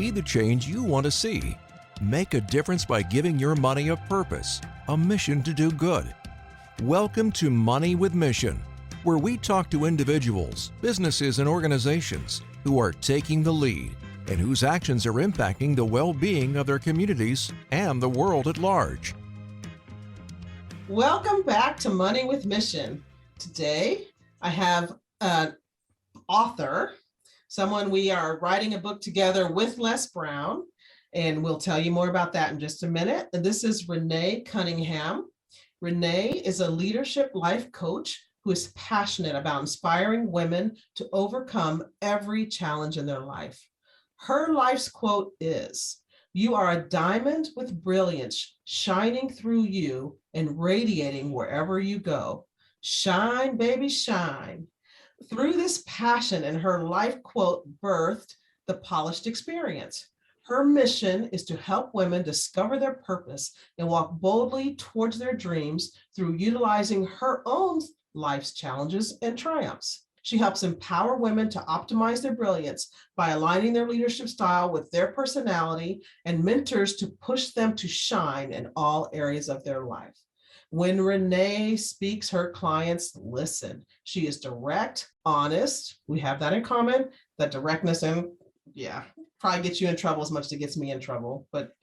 Be the change you want to see. Make a difference by giving your money a purpose, a mission to do good. Welcome to Money with Mission, where we talk to individuals, businesses, and organizations who are taking the lead and whose actions are impacting the well-being of their communities and the world at large. Welcome back to Money with Mission. Today, I have an author, someone we are writing a book together with Les Brown, and we'll tell you more about that in just a minute. And this is Renee Cunningham. Renee is a leadership life coach who is passionate about inspiring women to overcome every challenge in their life. Her life's quote is, "You are a diamond with brilliance shining through you and radiating wherever you go. Shine, baby, shine." Through this passion and her life quote birthed the Polished Experience. Her mission is to help women discover their purpose and walk boldly towards their dreams through utilizing her own life's challenges and triumphs. She helps empower women to optimize their brilliance by aligning their leadership style with their personality and mentors to push them to shine in all areas of their life. When Renee speaks, her clients listen. She is direct, honest. We have that in common, that directness, and probably gets you in trouble as much as it gets me in trouble. But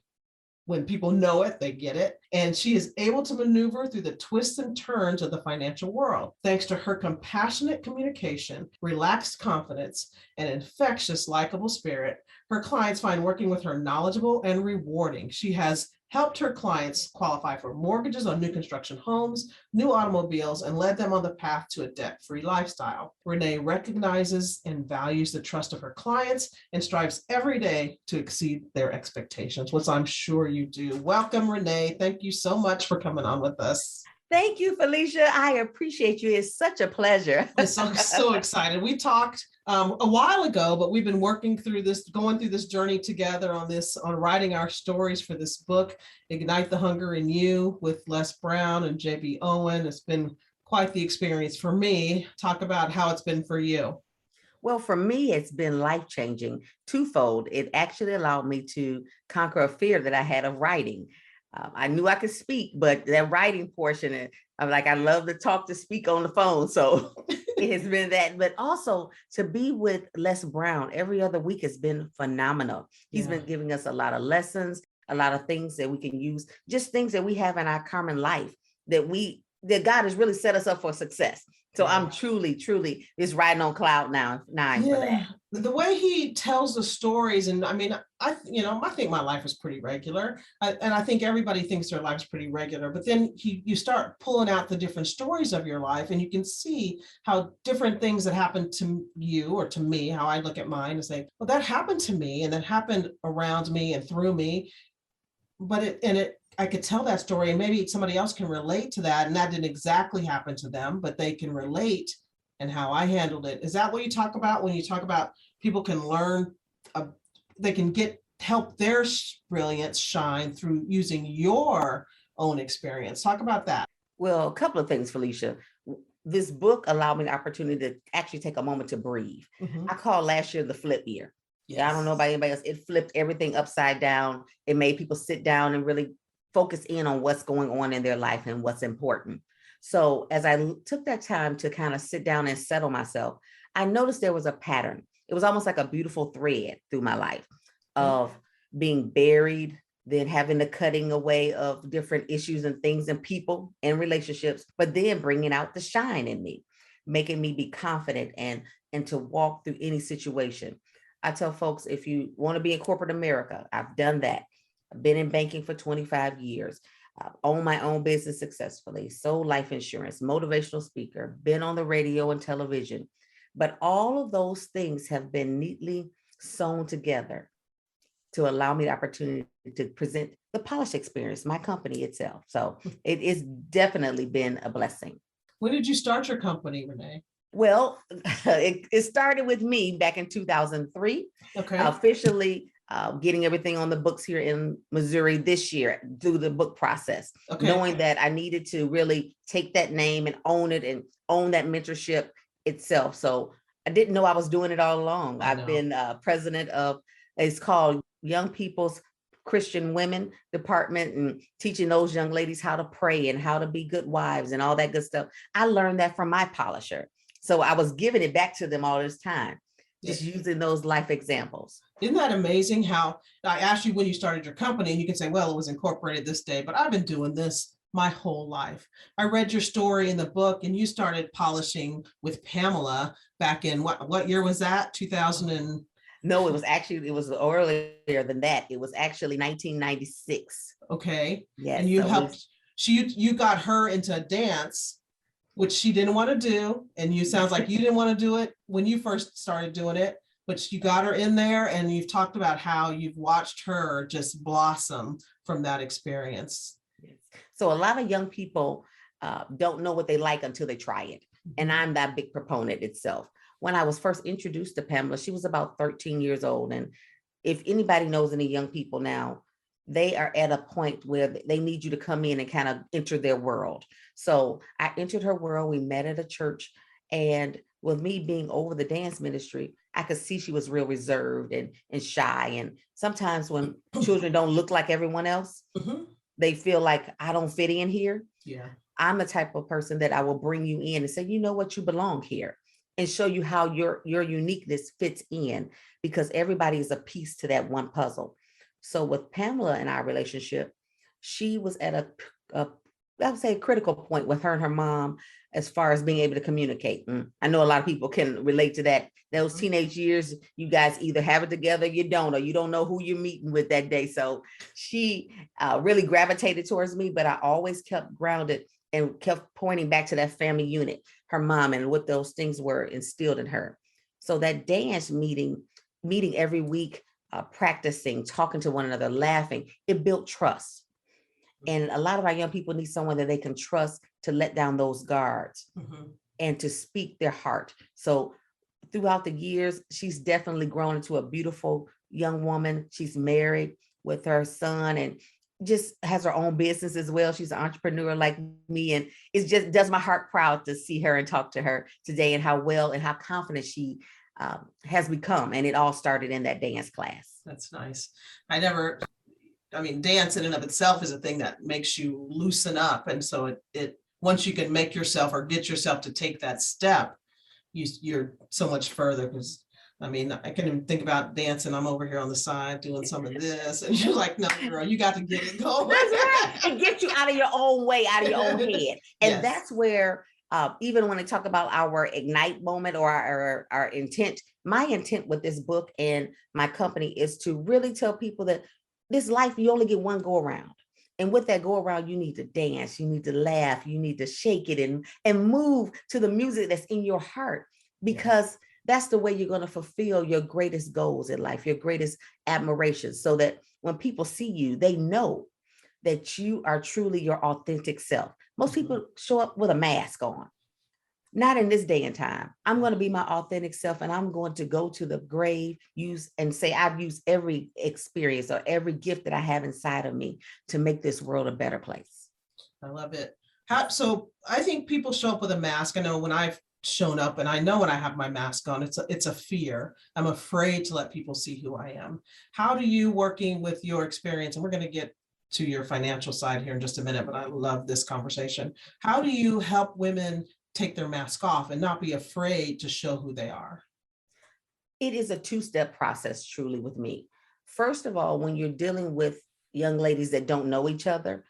when people know it, they get it. And she is able to maneuver through the twists and turns of the financial world. Thanks to her compassionate communication, relaxed confidence, and infectious, likable spirit, her clients find working with her knowledgeable and rewarding. She has helped her clients qualify for mortgages on new construction homes, new automobiles, and led them on the path to a debt-free lifestyle. Renee recognizes and values the trust of her clients and strives every day to exceed their expectations, which I'm sure you do. Welcome, Renee. Thank you so much for coming on with us. Thank you, Felecia. I appreciate you. It's such a pleasure. I'm so excited. We talked a while ago, but we've been going through this journey together on writing our stories for this book, Ignite the Hunger in You, with Les Brown and JB Owen. It's been quite the experience for me. Talk about how it's been for you. Well, for me, it's been life-changing, twofold. It actually allowed me to conquer a fear that I had of writing. I knew I could speak, but that writing portion, I'm like, I love to speak on the phone. So it has been that, but also to be with Les Brown every other week has been phenomenal. He's been giving us a lot of lessons, a lot of things that we can use, just things that we have in our common life that God has really set us up for success. So I'm truly is riding on cloud nine for that. The way he tells the stories, and I mean, I think my life is pretty regular, and I think everybody thinks their life's pretty regular. But then you start pulling out the different stories of your life, and you can see how different things that happened to you or to me, how I look at mine and say, well, that happened to me, and that happened around me and through me. But I could tell that story, and maybe somebody else can relate to that, and that didn't exactly happen to them, but they can relate and how I handled it. Is that what you talk about when you talk about people can learn, they can help their brilliance shine through using your own experience? Talk about that. Well, a couple of things, Felecia. This book allowed me the opportunity to actually take a moment to breathe. I call last year the flip year. I don't know about anybody else. It flipped everything upside down. It made people sit down and really focus in on what's going on in their life and what's important. So as I took that time to kind of sit down and settle myself, I noticed there was a pattern. It was almost like a beautiful thread through my life of being buried, then having the cutting away of different issues and things and people and relationships, but then bringing out the shine in me, making me be confident and to walk through any situation. I tell folks, if you want to be in corporate America, I've done that. I've been in banking for 25 years. I've owned my own business successfully, sold life insurance, motivational speaker, been on the radio and television. But all of those things have been neatly sewn together to allow me the opportunity to present the Polished Experience, my company itself. So it has definitely been a blessing. When did you start your company, Renee? Well, it started with me back in 2003. Okay. Officially getting everything on the books here in Missouri this year through the book process, knowing that I needed to really take that name and own it and own that mentorship itself. So I didn't know I was doing it all along. I've been president of It's called Young People's Christian Women Department, and teaching those young ladies how to pray and how to be good wives and all that good stuff. I learned that from my polisher. So I was giving it back to them all this time, just using those life examples. Isn't that amazing how I asked you when you started your company, and you can say, well, it was incorporated this day, but I've been doing this my whole life. I read your story in the book, and you started polishing with Pamela back in what year was that? 2000 and No, it was earlier than that. It was actually 1996. Okay. Yes. And you helped, you got her into dance, which she didn't want to do. And you sounds like you didn't want to do it when you first started doing it, but you got her in there, and you've talked about how you've watched her just blossom from that experience. So a lot of young people don't know what they like until they try it. And I'm that big proponent itself. When I was first introduced to Pamela, she was about 13 years old. And if anybody knows any young people now, they are at a point where they need you to come in and kind of enter their world. So I entered her world. We met at a church. And with me being over the dance ministry, I could see she was real reserved and shy. And sometimes when children don't look like everyone else, they feel like I don't fit in here. Yeah. I'm the type of person that I will bring you in and say, you know what, you belong here, and show you how your uniqueness fits in, because everybody is a piece to that one puzzle. So with Pamela and our relationship, she was at I would say a critical point with her and her mom as far as being able to communicate. I know a lot of people can relate to that. Those teenage years, you guys either have it together, you don't, or you don't know who you're meeting with that day. So she really gravitated towards me, but I always kept grounded and kept pointing back to that family unit, her mom, and what those things were instilled in her. So that dance meeting every week, practicing, talking to one another, laughing, it built trust. And a lot of our young people need someone that they can trust to let down those guards and to speak their heart. So throughout the years, she's definitely grown into a beautiful young woman. She's married with her son and just has her own business as well. She's an entrepreneur like me, and it just does my heart proud to see her and talk to her today, and how well and how confident she has become. And it all started in that dance class. That's nice. Dance in and of itself is a thing that makes you loosen up. And so it once you can make yourself or get yourself to take that step, you're so much further. Because I can even think about dancing. I'm over here on the side doing some of this, and you're like, no, girl, you got to get it going. That's right. And get you out of your own way, out of your own head. And that's where, even when I talk about our ignite moment or our intent, my intent with this book and my company is to really tell people that this life, you only get one go around. And with that go around, you need to dance, you need to laugh, you need to shake it and move to the music that's in your heart, because that's the way you're going to fulfill your greatest goals in life, your greatest admirations, so that when people see you, they know that you are truly your authentic self. Most people show up with a mask on. Not in this day and time. I'm going to be my authentic self, and I'm going to go to the grave, I've used every experience or every gift that I have inside of me to make this world a better place. I love it. So I think people show up with a mask. I know when I've shown up, and I know when I have my mask on, it's a fear. I'm afraid to let people see who I am. How do you, working with your experience, and we're going to get to your financial side here in just a minute, but I love this conversation. How do you help women take their mask off and not be afraid to show who they are? It is a two-step process, truly, with me. First of all, when you're dealing with young ladies that don't know each other,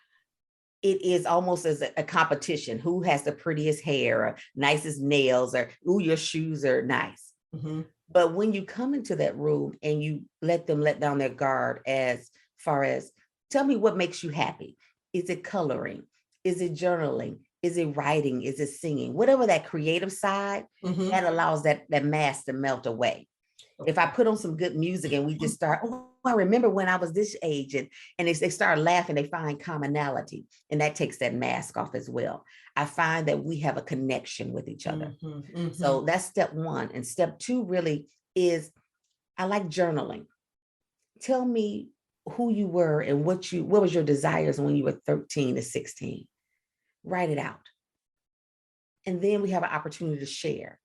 it is almost as a competition. Who has the prettiest hair or nicest nails, or ooh, your shoes are nice. But when you come into that room and you let them let down their guard, as far as, tell me what makes you happy. Is it coloring? Is it journaling? Is it writing? Is it singing? Whatever that creative side, that allows that mask to melt away. If I put on some good music and we just start, oh, I remember when I was this age, and they start laughing, they find commonality, and that takes that mask off as well. I find that we have a connection with each other. So that's step one. And step two really is, I like journaling. Tell me who you were and what was your desires when you were 13 to 16. Write it out. And then we have an opportunity to share.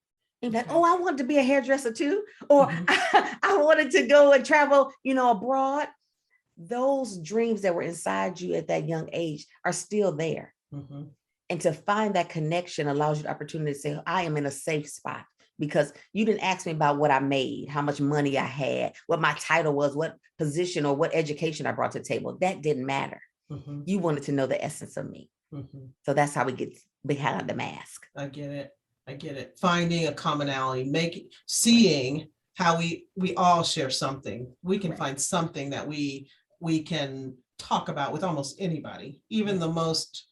And like, oh, I wanted to be a hairdresser too, or I wanted to go and travel, abroad. Those dreams that were inside you at that young age are still there. And to find that connection allows you the opportunity to say, I am in a safe spot, because you didn't ask me about what I made, how much money I had, what my title was, what position or what education I brought to the table. That didn't matter. You wanted to know the essence of me. So that's how we get behind the mask. I get it. Finding a commonality, seeing how we all share something. We can find something that we can talk about with almost anybody, even the most,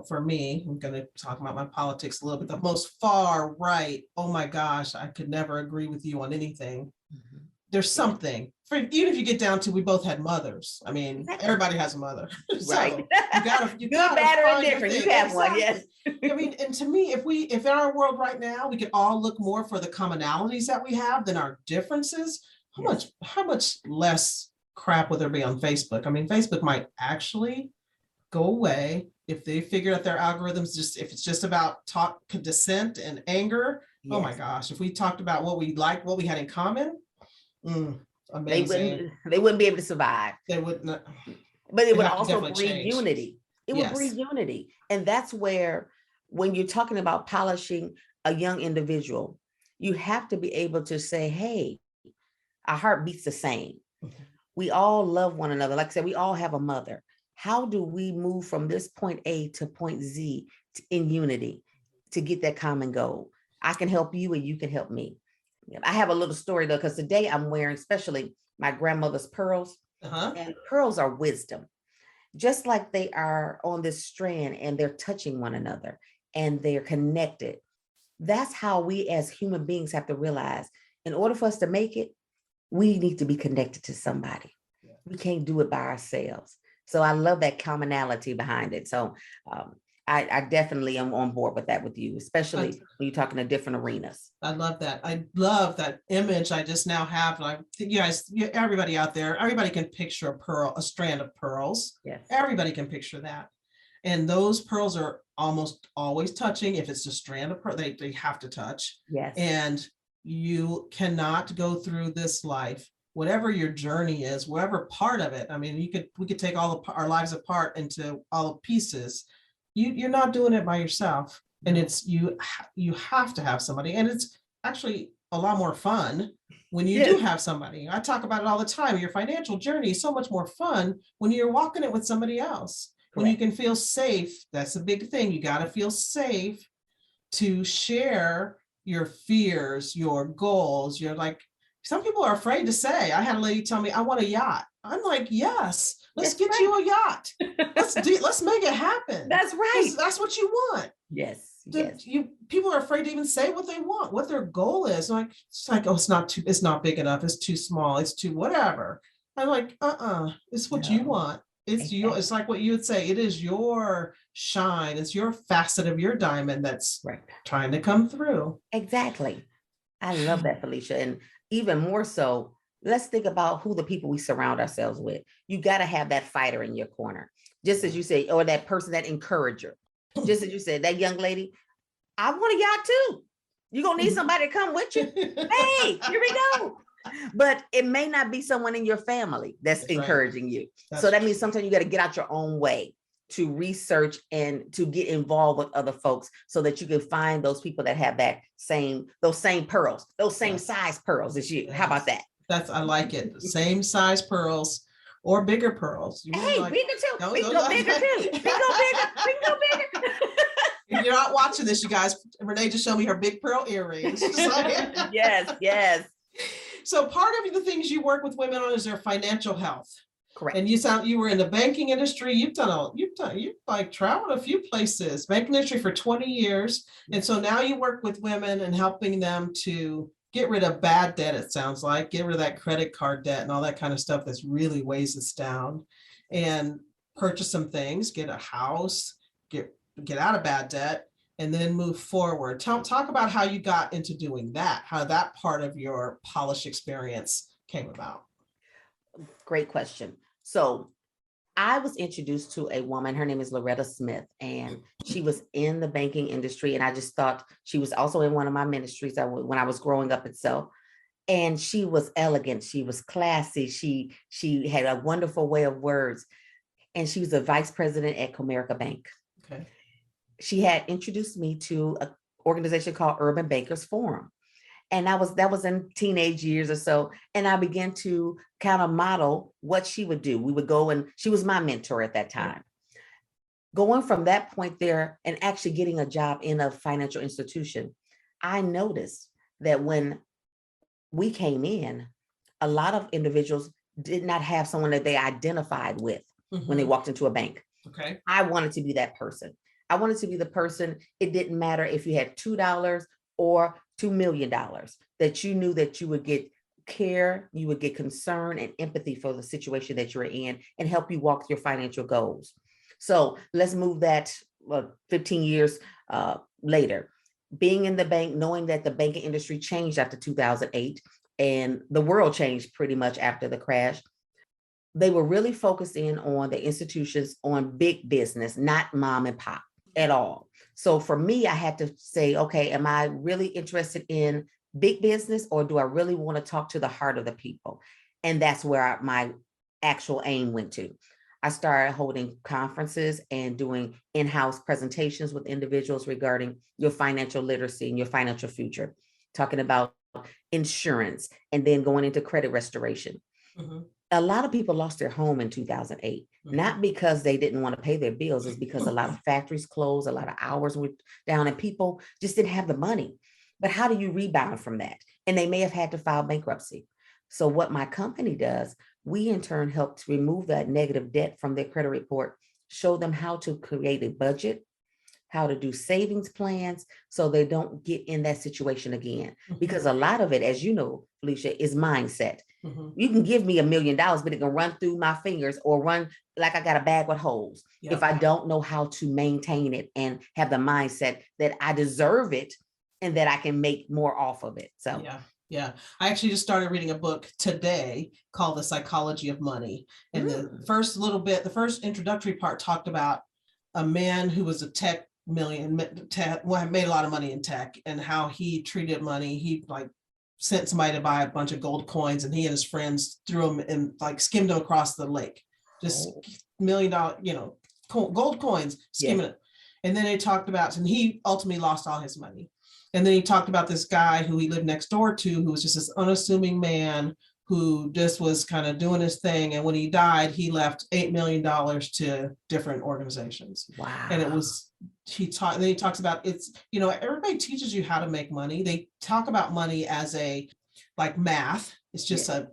for me, I'm going to talk about my politics a little bit, the most far right. Oh my gosh, I could never agree with you on anything. There's something, even if you get down to, we both had mothers. I mean, everybody has a mother. Right. You good, bad, or indifferent. You have one, yes. I mean, and to me, if in our world right now, we could all look more for the commonalities that we have than our differences, how much less crap would there be on Facebook? I mean, Facebook might actually go away if they figure out their algorithms, if it's just about dissent and anger. Oh my gosh, if we talked about what we liked, what we had in common, amazing. They wouldn't be able to survive. They would not. But it would also breed unity. It would breed unity. And that's where, when you're talking about polishing a young individual, you have to be able to say, hey, our heart beats the same. We all love one another. Like I said, we all have a mother. How do we move from this point A to point Z in unity to get that common goal? I can help you and you can help me. I have a little story though, because today I'm wearing especially my grandmother's pearls. And pearls are wisdom. Just like they are on this strand and they're touching one another and they're connected. That's how we as human beings have to realize, in order for us to make it, we need to be connected to somebody. We can't do it by ourselves. So I love that commonality behind it. So I definitely am on board with that with you, especially when you're talking to different arenas. I love that. I love that image I just now have. Like, you guys, everybody out there, everybody can picture a strand of pearls. Yes. Everybody can picture that. And those pearls are almost always touching. If it's a strand of pearl, they have to touch. Yes. And you cannot go through this life, whatever your journey is, whatever part of it. I mean, we could take all our lives apart into all the pieces. You're not doing it by yourself, and it's you have to have somebody, and it's actually a lot more fun when you do have somebody. I talk about it all the time. Your financial journey is so much more fun when you're walking it with somebody else. Correct. When you can feel safe. That's a big thing. You got to feel safe to share your fears, your goals. You're like, some people are afraid to say. I had a lady tell me, I want a yacht. I'm like, yes, let's get you a yacht. Let's make it happen. That's right. That's what you want. Yes. People are afraid to even say what they want, what their goal is. It's like, oh, it's not big enough. It's too small. It's too whatever. I'm like, it's what you want. It's you. It's like what you would say. It is your shine. It's your facet of your diamond that's trying to come through. Exactly. I love that, Felecia. And even more so, let's think about who the people we surround ourselves with. You got to have that fighter in your corner. Just as you say, or that person, that encourager. Just as you said, that young lady, I want a yacht too. You're going to need somebody to come with you. Hey, here we go. But it may not be someone in your family that's encouraging you. So that means sometimes you got to get out your own way to research and to get involved with other folks so that you can find those people that have those same pearls, those same size pearls as you. Yes. How about that? I like it. Same size pearls or bigger pearls. Hey, bigger too. We can go bigger too. We can go bigger. If you're not watching this, you guys, Renee just showed me her big pearl earrings. Yes. So part of the things you work with women on is their financial health. Correct. And you were in the banking industry. You've like traveled a few places, banking industry for 20 years. And so now you work with women and helping them to get rid of bad debt, it sounds like, get rid of that credit card debt and all that kind of stuff that's really weighs us down, and purchase some things, get a house, get out of bad debt, and then move forward. Talk about how you got into doing that, how that part of your polish experience came about. Great question. So I was introduced to a woman, her name is Loretta Smith, and she was in the banking industry. And I just thought she was also in one of my ministries when I was growing up itself. And she was elegant, she was classy, she had a wonderful way of words. And she was a vice president at Comerica Bank. Okay. She had introduced me to an organization called Urban Bankers Forum. And that was in teenage years or so. And I began to kind of model what she would do. We would go, and she was my mentor at that time. Going from that point there and actually getting a job in a financial institution, I noticed that when we came in, a lot of individuals did not have someone that they identified with when they walked into a bank. Okay. I wanted to be that person. I wanted to be the person. It didn't matter if you had $2 or $2 million, that you knew that you would get care, you would get concern and empathy for the situation that you're in and help you walk your financial goals. So let's move that 15 years later. Being in the bank, knowing that the banking industry changed after 2008 and the world changed pretty much after the crash, they were really focused in on the institutions, on big business, not mom and pop at all. So for me, I had to say, okay, am I really interested in big business, or do I really want to talk to the heart of the people? And that's where my actual aim went to. I started holding conferences and doing in-house presentations with individuals regarding your financial literacy and your financial future, talking about insurance and then going into credit restoration. A lot of people lost their home in 2008, not because they didn't want to pay their bills. It's because a lot of factories closed, a lot of hours were down, and people just didn't have the money. But how do you rebound from that? And they may have had to file bankruptcy. So what my company does, we in turn help to remove that negative debt from their credit report, show them how to create a budget, how to do savings plans so they don't get in that situation again. Because a lot of it, as you know, Felecia, is mindset. You can give me $1 million, but it can run through my fingers or run like I got a bag with holes. If I don't know how to maintain it and have the mindset that I deserve it and that I can make more off of it. So yeah. I actually just started reading a book today called The Psychology of Money. And the first introductory part talked about a man who was a made a lot of money in tech, and how he treated money. He sent somebody to buy a bunch of gold coins, and he and his friends threw them and skimmed them across the lake, just $1 million, gold coins, skimming it. And then they talked about, and he ultimately lost all his money. And then he talked about this guy who he lived next door to, who was just this unassuming man who just was kind of doing his thing. And when he died, he left $8 million to different organizations. Wow. And he talks about, it's, everybody teaches you how to make money. They talk about money as like math. It's just a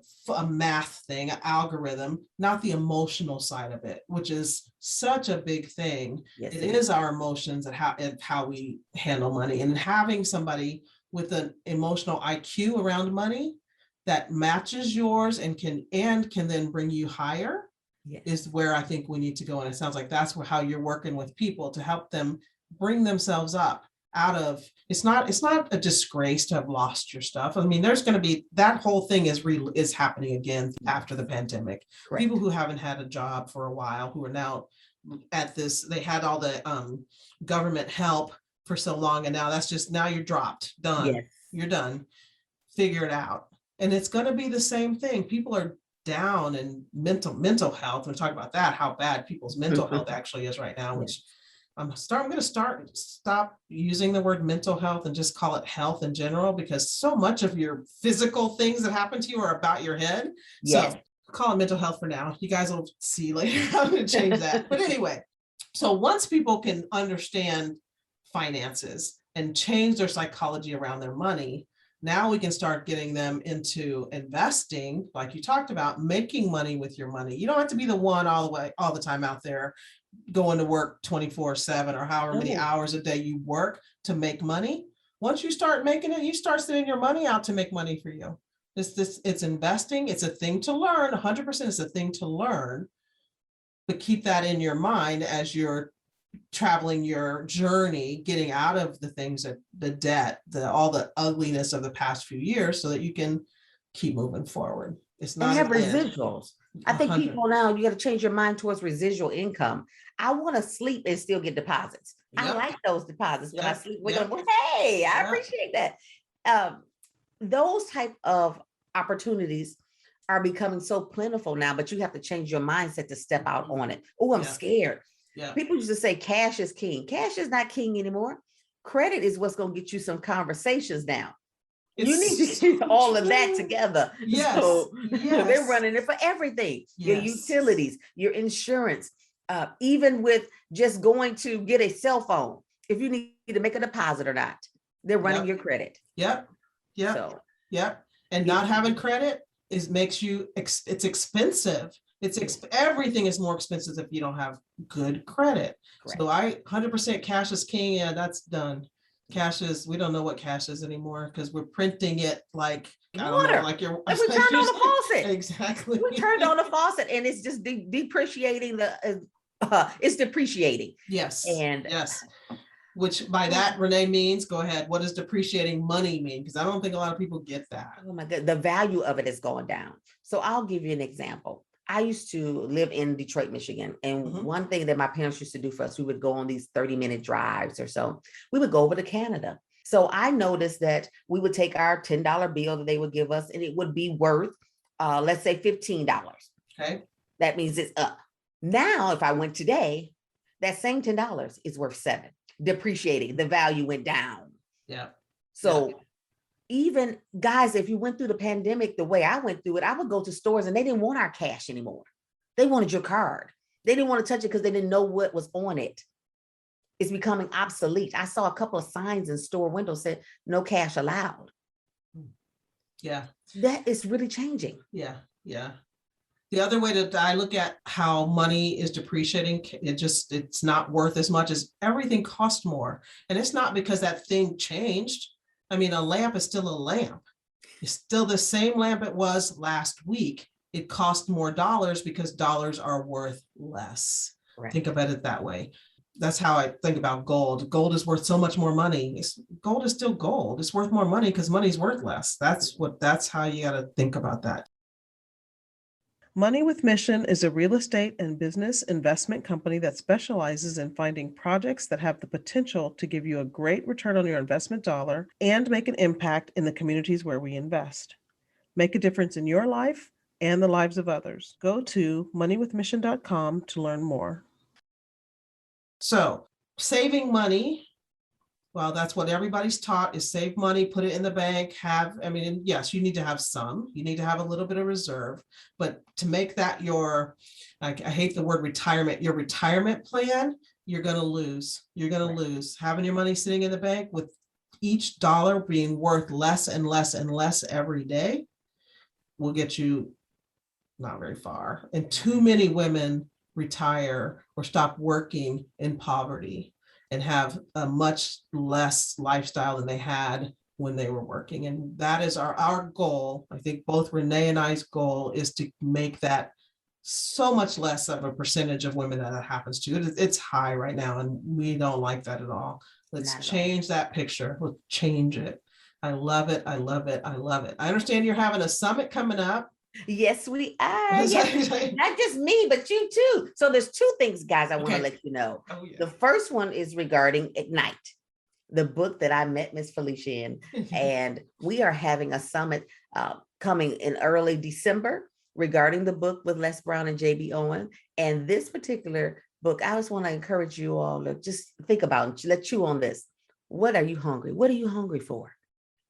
math thing, an algorithm, not the emotional side of it, which is such a big thing. It is our emotions and how we handle money, and having somebody with an emotional IQ around money that matches yours and can then bring you higher is where I think we need to go. And it sounds like that's how you're working with people to help them bring themselves up out of, it's not a disgrace to have lost your stuff. I mean, there's going to be, that whole thing is happening again after the pandemic. Correct. People who haven't had a job for a while, who are now at this, they had all the government help for so long, and now you're dropped, done. Yes. You're done. Figure it out. And it's going to be the same thing. People are down in mental health. We're talking about that, how bad people's mental health actually is right now, which I'm going to stop using the word mental health and just call it health in general, because so much of your physical things that happen to you are about your head. Yes. So call it mental health for now. You guys will see later how to change that. But anyway, so once people can understand finances and change their psychology around their money, now we can start getting them into investing, like you talked about, making money with your money. You don't have to be the one all the time out there going to work 24/7 or however many hours a day you work to make money. Once you start making it, you start sending your money out to make money for you. It's investing. It's a thing to learn. 100% is a thing to learn, but keep that in your mind as you're traveling your journey, getting out of the things that the debt, all the ugliness of the past few years, so that you can keep moving forward. It's not and have residuals. I think 100. people now, you got to change your mind towards residual income. I want to sleep and still get deposits. I Yep. like those deposits. When I Yep. sleep, wake Yep. up, well, hey, I Yep. appreciate that. Those type of opportunities are becoming so plentiful now, but you have to change your mindset to step out on it. Oh, I'm Yeah. scared. Yeah. People used to say cash is king. Cash is not king anymore. Credit is what's going to get you some conversations now. You need to get all of that together. Yes. So Yes. they're running it for everything. Your Yes. utilities, your insurance, even with just going to get a cell phone, if you need to make a deposit or not, they're running Yep. your credit. Yep. Yep. So, Yep. And not having credit makes you, it's expensive. Everything is more expensive if you don't have good credit. correct. So 100% cash is king. Yeah, that's done. Cash is, we don't know what cash is anymore because we're printing it like, I don't know, like you're. Like we turned on the faucet. Exactly. We turned on the faucet and it's just depreciating it's depreciating. Yes. And yes. Which by that, Renee, means, go ahead, what does depreciating money mean? Because I don't think a lot of people get that. Oh my God, the value of it is going down. So I'll give you an example. I used to live in Detroit, Michigan. And one thing that my parents used to do for us, we would go on these 30-minute drives or so. We would go over to Canada. So I noticed that we would take our $10 bill that they would give us, and it would be worth, let's say $15. Okay. That means it's up. Now, if I went today, that same $10 is worth $7. Depreciating, the value went down. Yeah. So even guys, if you went through the pandemic the way I went through it, I would go to stores and they didn't want our cash anymore. They wanted your card. They didn't want to touch it because they didn't know what was on it. It's becoming obsolete. I saw a couple of signs in store windows said no cash allowed. Yeah. That is really changing. Yeah. Yeah. The other way that I look at how money is depreciating, it's not worth as much as everything costs more. And it's not because that thing changed. I mean, a lamp is still a lamp. It's still the same lamp it was last week. It cost more dollars because dollars are worth less. Correct. Think about it that way. That's how I think about gold. Gold is worth so much more money. Gold is still gold. It's worth more money because money's worth less. That's how you got to think about that. Money with Mission is a real estate and business investment company that specializes in finding projects that have the potential to give you a great return on your investment dollar and make an impact in the communities where we invest. Make a difference in your life and the lives of others. Go to moneywithmission.com to learn more. So, saving money, well, that's what everybody's taught, is save money, put it in the bank, yes, you need to have some, you need to have a little bit of reserve, but to make that I hate the word retirement, your retirement plan, you're going to lose. You're going to lose. Having your money sitting in the bank with each dollar being worth less and less and less every day will get you not very far. And too many women retire or stop working in poverty and have a much less lifestyle than they had when they were working. And that is our goal. I think both Renee and I's goal is to make that so much less of a percentage of women that happens to. It's high right now, and we don't like that at all. Let's change that picture. Let's change it. I love it. I love it. I love it. I understand you're having a summit coming up. Yes, we are. Yes. Not just me, but you too. So there's two things, guys, I want to let you know. Oh, yeah. The first one is regarding Ignite, the book that I met Miss Felecia in. And we are having a summit coming in early December regarding the book with Les Brown and JB Owen. And this particular book, I just want to encourage you all to just think about it. Let's chew on this. What are you hungry? What are you hungry for?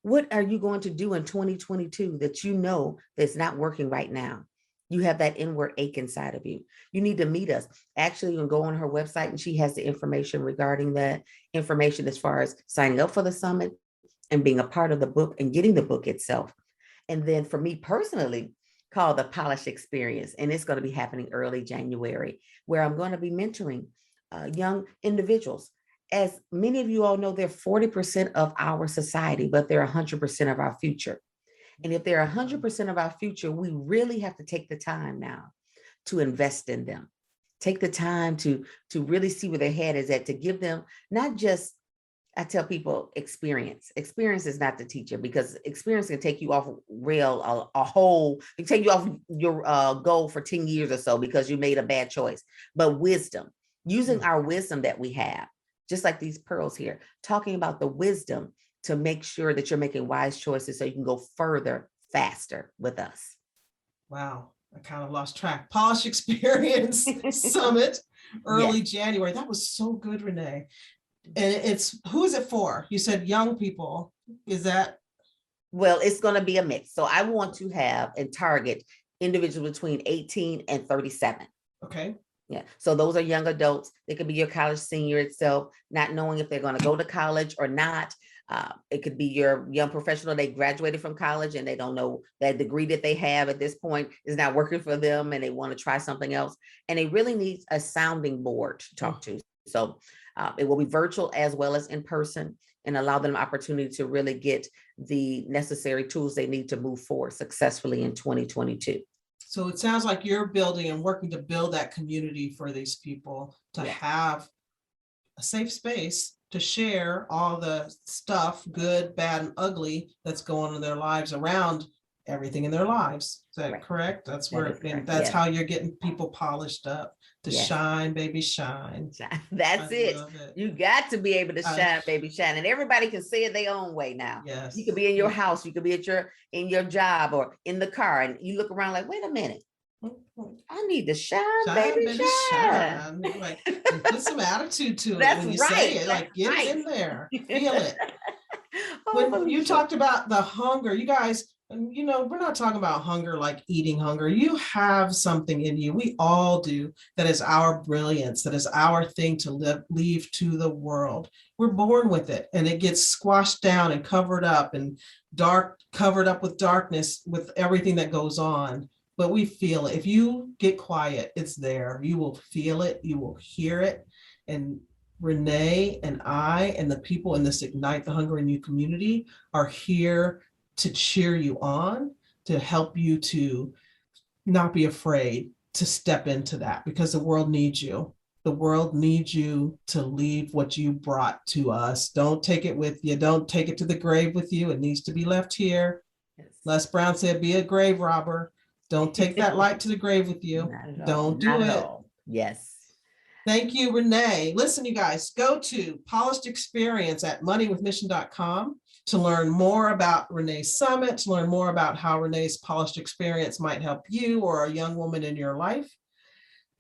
What are you going to do in 2022 that you know that's not working right now? You have that inward ache inside of you. You need to meet us. Actually, you can go on her website and she has the information regarding that information as far as signing up for the summit and being a part of the book and getting the book itself. And then for me personally, called the Polish Experience. And it's going to be happening early January, where I'm going to be mentoring young individuals. As many of you all know, they're 40% of our society, but they're 100% of our future. And if they're 100% of our future, we really have to take the time now to invest in them. Take the time to really see where their head is at, to give them not just I tell people experience. Experience is not the teacher, because experience can take you off rail a whole, it can take you off your goal for 10 years or so because you made a bad choice. But wisdom, using our wisdom that we have, just like these pearls here, talking about the wisdom to make sure that you're making wise choices so you can go further, faster with us. Wow, I kind of lost track. Polish Experience Summit, early January. That was so good, Renee. And who is it for? You said young people. Is that? Well, it's going to be a mix. So I want to have and target individuals between 18 and 37. Okay. Yeah. So those are young adults. They could be your college senior itself, not knowing if they're going to go to college or not. It could be your young professional. They graduated from college and they don't know that degree that they have at this point is not working for them, and they want to try something else. And they really need a sounding board to talk to. So it will be virtual as well as in person, and allow them opportunity to really get the necessary tools they need to move forward successfully in 2022. So it sounds like you're building and working to build that community for these people to have a safe space to share all the stuff, good, bad, and ugly, that's going on in their lives, around everything in their lives. Is that correct? That's where, and that's how you're getting people polished up to shine, baby, shine. That's it. You got to be able to shine, baby, shine. And everybody can say it their own way now. Yes. You could be in your house, you could be at in your job or in the car, and you look around like, wait a minute, I need to shine, baby, shine. Like, put some attitude to it when you say it. Like, get it in there, feel it. When you talked about the hunger, you guys, you know, we're not talking about hunger like eating hunger. You have something in you. We all do. That is our brilliance. That is our thing to leave to the world. We're born with it, and it gets squashed down and covered up with darkness, with everything that goes on. But we feel it. If you get quiet, it's there. You will feel it. You will hear it. And Renee and I and the people in this Ignite the Hunger in You community are here to cheer you on, to help you to not be afraid to step into that, because the world needs you. The world needs you to leave what you brought to us. Don't take it with you. Don't take it to the grave with you. It needs to be left here. Yes. Les Brown said, be a grave robber. Don't take that light to the grave with you. Don't do it. Yes. Thank you, Renee. Listen, you guys, go to Polished Experience at moneywithmission.com to learn more about Renee's summit, to learn more about how Renee's Polished Experience might help you or a young woman in your life.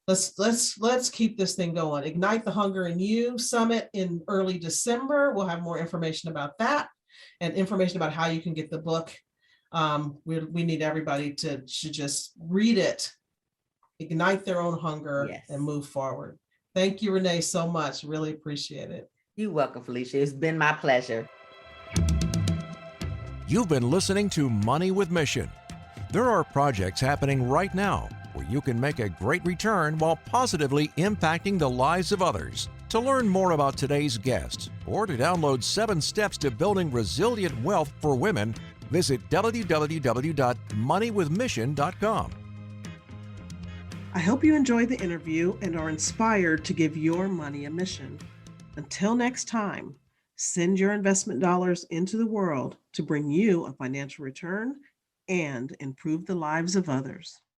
Let's keep this thing going. Ignite the Hunger in You Summit in early December. We'll have more information about that and information about how you can get the book. We need everybody to just read it, ignite their own hunger, and move forward. Thank you, Renee, so much. Really appreciate it. You're welcome, Felecia. It's been my pleasure. You've been listening to Money with Mission. There are projects happening right now where you can make a great return while positively impacting the lives of others. To learn more about today's guest or to download 7 steps to building resilient wealth for women, visit www.moneywithmission.com. I hope you enjoyed the interview and are inspired to give your money a mission. Until next time, send your investment dollars into the world to bring you a financial return and improve the lives of others.